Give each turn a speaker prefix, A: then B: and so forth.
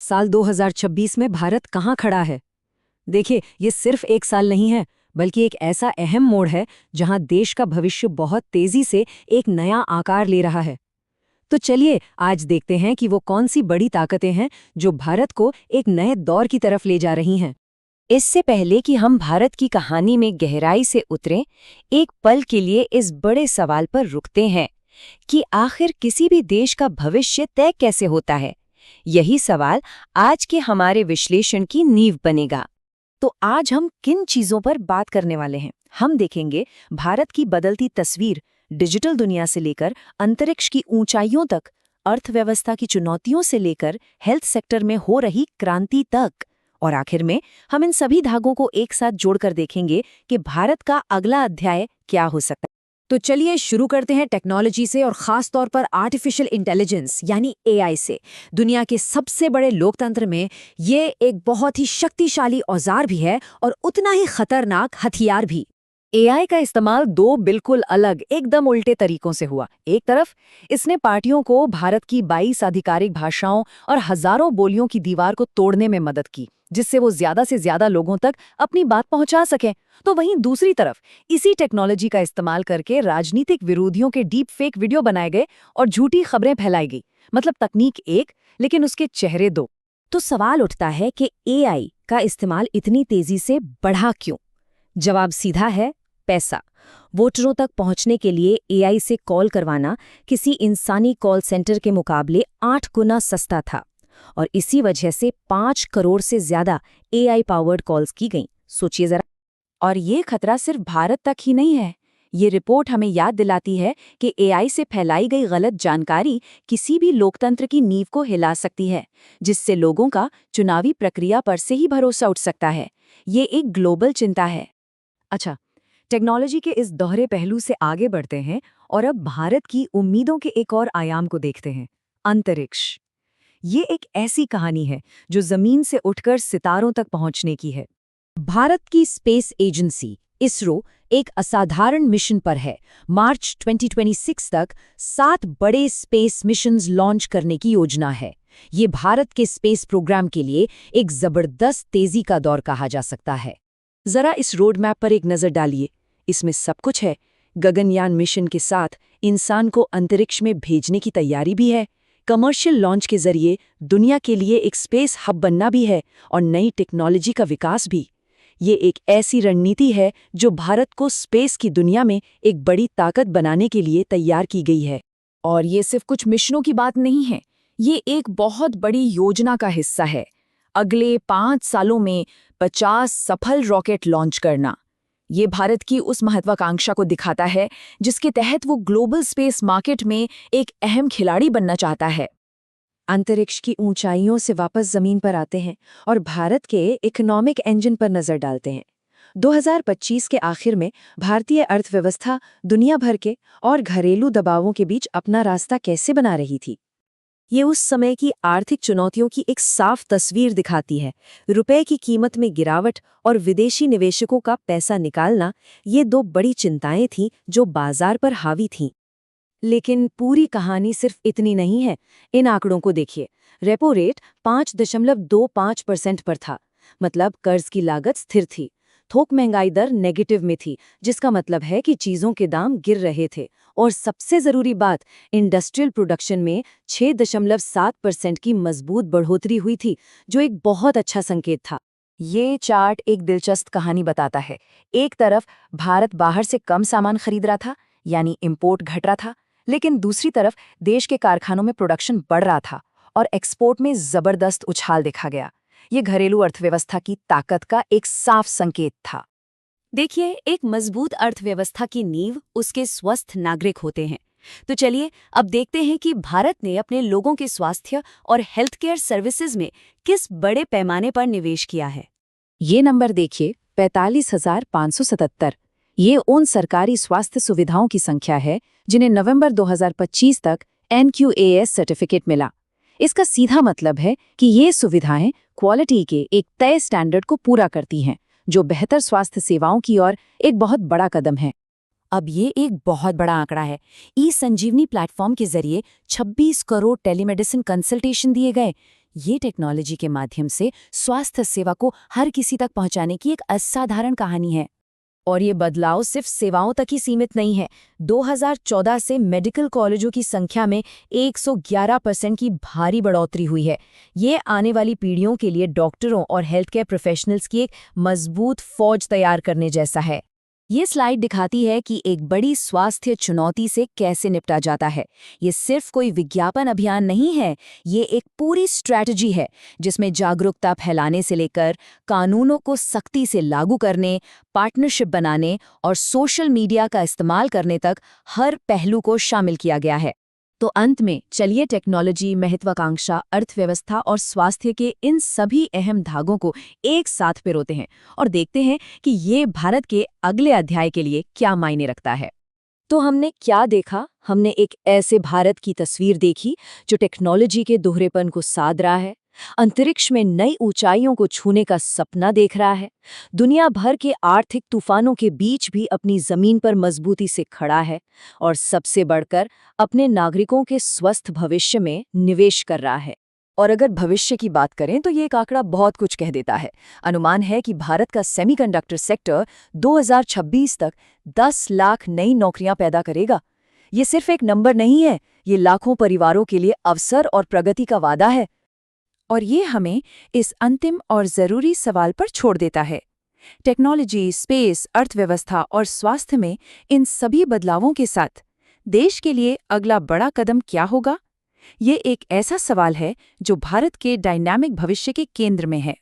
A: साल 2026 में भारत कहाँ खड़ा है? देखिए, ये सिर्फ एक साल नहीं है, बल्कि एक ऐसा अहम मोड़ है जहां देश का भविष्य बहुत तेजी से एक नया आकार ले रहा है। तो चलिए आज देखते हैं कि वो कौन सी बड़ी ताकतें हैं जो भारत को एक नए दौर की तरफ ले जा रही हैं।
B: इससे पहले कि हम भारत की कहानी में गहराई से उतरें, एक पल के लिए इस बड़े सवाल पर रुकते हैं कि आखिर किसी भी देश का भविष्य तय कैसे होता है। यही सवाल आज के हमारे विश्लेषण की नींव बनेगा। तो आज हम किन चीजों पर बात करने वाले हैं? हम देखेंगे भारत की बदलती तस्वीर, डिजिटल दुनिया से लेकर अंतरिक्ष की ऊंचाइयों तक, अर्थव्यवस्था की चुनौतियों से लेकर हेल्थ सेक्टर में हो रही क्रांति तक। और आखिर में हम इन सभी धागों को एक साथ जोड़कर देखेंगे कि भारत का अगला अध्याय क्या हो सकता है।
A: तो चलिए शुरू करते हैं टेक्नोलॉजी से और खास तौर पर आर्टिफिशियल इंटेलिजेंस यानी एआई से। दुनिया के सबसे बड़े लोकतंत्र में ये एक बहुत ही शक्तिशाली औजार भी है और उतना ही खतरनाक हथियार भी।
B: एआई का इस्तेमाल दो बिल्कुल अलग, एकदम उल्टे तरीकों से हुआ। एक तरफ इसने पार्टियों को भारत की 22 आधिकारिक भाषाओं और हजारों बोलियों की दीवार को तोड़ने में मदद की, जिससे वो ज्यादा से ज्यादा लोगों तक अपनी बात पहुंचा सकें। तो वहीं दूसरी तरफ इसी टेक्नोलॉजी का इस्तेमाल करके राजनीतिक विरोधियों के डीप फेक वीडियो बनाए गए और झूठी खबरें फैलाई गई। मतलब तकनीक एक, लेकिन उसके चेहरे दो।
A: तो सवाल उठता है कि एआई का इस्तेमाल इतनी तेजी से बढ़ा क्यों? जवाब सीधा है, पैसा। वोटरों तक पहुंचने के लिए एआई से कॉल करवाना किसी इंसानी कॉल सेंटर के मुकाबले 8 गुना सस्ता था और इसी वजह से 5 करोड़ से ज्यादा एआई पावर्ड कॉल्स की गईं। सोचिए जरा।
B: और ये खतरा सिर्फ भारत तक ही नहीं है। ये रिपोर्ट हमें याद दिलाती है कि एआई से फैलाई गई गलत जानकारी किसी भी लोकतंत्र की नींव को हिला सकती है, जिससे लोगों का चुनावी प्रक्रिया पर से ही भरोसा उठ सकता है। ये एक ग्लोबल चिंता है।
A: अच्छा, टेक्नोलॉजी के इस दोहरे पहलू से आगे बढ़ते हैं और अब भारत की उम्मीदों के एक और आयाम को देखते हैं, अंतरिक्ष। ये एक ऐसी कहानी है जो जमीन से उठकर सितारों तक पहुंचने की है। भारत की स्पेस एजेंसी इसरो एक असाधारण मिशन पर है। मार्च 2026 तक 7 बड़े स्पेस मिशंस लॉन्च करने की योजना है। ये भारत के स्पेस प्रोग्राम के लिए एक जबरदस्त तेजी का दौर कहा जा सकता है। जरा इस रोड मैप पर एक नजर डालिए। इसमें सब कुछ है। गगनयान मिशन के साथ इंसान को अंतरिक्ष में भेजने की तैयारी भी है। कमर्शियल लॉन्च के जरिए दुनिया के लिए एक स्पेस हब बनना भी है और नई टेक्नोलॉजी का विकास भी। ये एक ऐसी रणनीति है जो भारत को स्पेस की दुनिया में एक बड़ी ताकत बनाने के लिए तैयार की गई है।
B: और ये सिर्फ कुछ मिशनों की बात नहीं है, ये एक बहुत बड़ी योजना का हिस्सा है। अगले 5 सालों में 50 सफल रॉकेट लॉन्च करना। ये भारत की उस महत्वाकांक्षा को दिखाता है जिसके तहत वो ग्लोबल स्पेस मार्केट में एक अहम खिलाड़ी बनना चाहता है।
A: अंतरिक्ष की ऊंचाइयों से वापस जमीन पर आते हैं और भारत के इकोनॉमिक इंजन पर नजर डालते हैं। 2025 के आखिर में भारतीय अर्थव्यवस्था दुनिया भर के और घरेलू दबावों के बीच अपना रास्ता कैसे बना रही थी? ये उस समय की आर्थिक चुनौतियों की एक साफ तस्वीर दिखाती है। रुपए की कीमत में गिरावट और विदेशी निवेशकों का पैसा निकालना, ये दो बड़ी चिंताएं थीं जो बाजार पर हावी थीं। लेकिन पूरी कहानी सिर्फ इतनी नहीं है। इन आंकड़ों को देखिए। रेपो रेट 5.25% पर था, मतलब कर्ज की लागत स्थिर थी। थोक महंगाई दर नेगेटिव में थी, जिसका मतलब है कि चीजों के दाम गिर रहे थे। और सबसे जरूरी बात, इंडस्ट्रियल प्रोडक्शन में 6.7% की मजबूत बढ़ोतरी हुई थी, जो एक बहुत अच्छा संकेत था।
B: ये चार्ट एक दिलचस्प कहानी बताता है। एक तरफ भारत बाहर से कम सामान खरीद रहा था, यानी इंपोर्ट घट रहा था, लेकिन दूसरी तरफ देश के कारखानों में प्रोडक्शन बढ़ रहा था और एक्सपोर्ट में जबरदस्त उछाल देखा गया। ये घरेलू अर्थव्यवस्था की ताकत का एक साफ संकेत था।
A: देखिए, एक मजबूत अर्थव्यवस्था की नींव उसके स्वस्थ नागरिक होते हैं। तो चलिए अब देखते हैं कि भारत ने अपने लोगों के स्वास्थ्य और हेल्थ केयर सर्विसेज में किस बड़े पैमाने पर निवेश किया है। ये नंबर देखिए, 45,577। ये उन सरकारी स्वास्थ्य सुविधाओं की संख्या है जिन्हें नवंबर 2025 तक NQAS सर्टिफिकेट मिला। इसका सीधा मतलब है कि ये सुविधाएं क्वालिटी के एक तय स्टैंडर्ड को पूरा करती हैं, जो बेहतर स्वास्थ्य सेवाओं की ओर एक बहुत बड़ा कदम है। अब ये एक बहुत बड़ा आंकड़ा है। ई संजीवनी प्लेटफॉर्म के जरिए 26 करोड़ टेलीमेडिसिन कंसल्टेशन दिए गए,
B: ये टेक्नोलॉजी के माध्यम से स्वास्थ्य सेवा को हर किसी तक पहुंचाने की एक असाधारण कहानी है।
A: और ये बदलाव सिर्फ सेवाओं तक ही सीमित नहीं है। 2014 से मेडिकल कॉलेजों की संख्या में 111% की भारी बढ़ोतरी हुई है। ये आने वाली पीढ़ियों के लिए डॉक्टरों और हेल्थ केयर प्रोफेशनल्स की एक मजबूत फौज तैयार करने जैसा है।
B: ये स्लाइड दिखाती है कि एक बड़ी स्वास्थ्य चुनौती से कैसे निपटा जाता है। ये सिर्फ कोई विज्ञापन अभियान नहीं है, ये एक पूरी स्ट्रैटेजी है जिसमें जागरूकता फैलाने से लेकर कानूनों को सख्ती से लागू करने, पार्टनरशिप बनाने और सोशल मीडिया का इस्तेमाल करने तक हर पहलू को शामिल किया गया है। तो अंत में चलिए टेक्नोलॉजी, महत्वाकांक्षा, अर्थव्यवस्था और स्वास्थ्य के इन सभी अहम धागों को एक साथ पिरोते हैं और देखते हैं कि ये भारत के अगले अध्याय के लिए क्या मायने रखता है।
A: तो हमने क्या देखा? हमने एक ऐसे भारत की तस्वीर देखी जो टेक्नोलॉजी के दोहरेपन को साध रहा है, अंतरिक्ष में नई ऊंचाइयों को छूने का सपना देख रहा है, दुनिया भर के आर्थिक तूफानों के बीच भी अपनी जमीन पर मजबूती से खड़ा है और सबसे बढ़कर अपने नागरिकों के स्वस्थ भविष्य में निवेश कर रहा है। और अगर भविष्य की बात करें तो ये एक आंकड़ा बहुत कुछ कह देता है। अनुमान है कि भारत का सेमीकंडक्टर सेक्टर 2026 तक 10 लाख नई नौकरियां पैदा करेगा। ये सिर्फ एक नंबर नहीं है, ये लाखों परिवारों के लिए अवसर और प्रगति का वादा है।
B: और ये हमें इस अंतिम और जरूरी सवाल पर छोड़ देता है। टेक्नोलॉजी, स्पेस, अर्थव्यवस्था और स्वास्थ्य में इन सभी बदलावों के साथ देश के लिए अगला बड़ा कदम क्या होगा? ये एक ऐसा सवाल है जो भारत के डायनामिक भविष्य के केंद्र में है।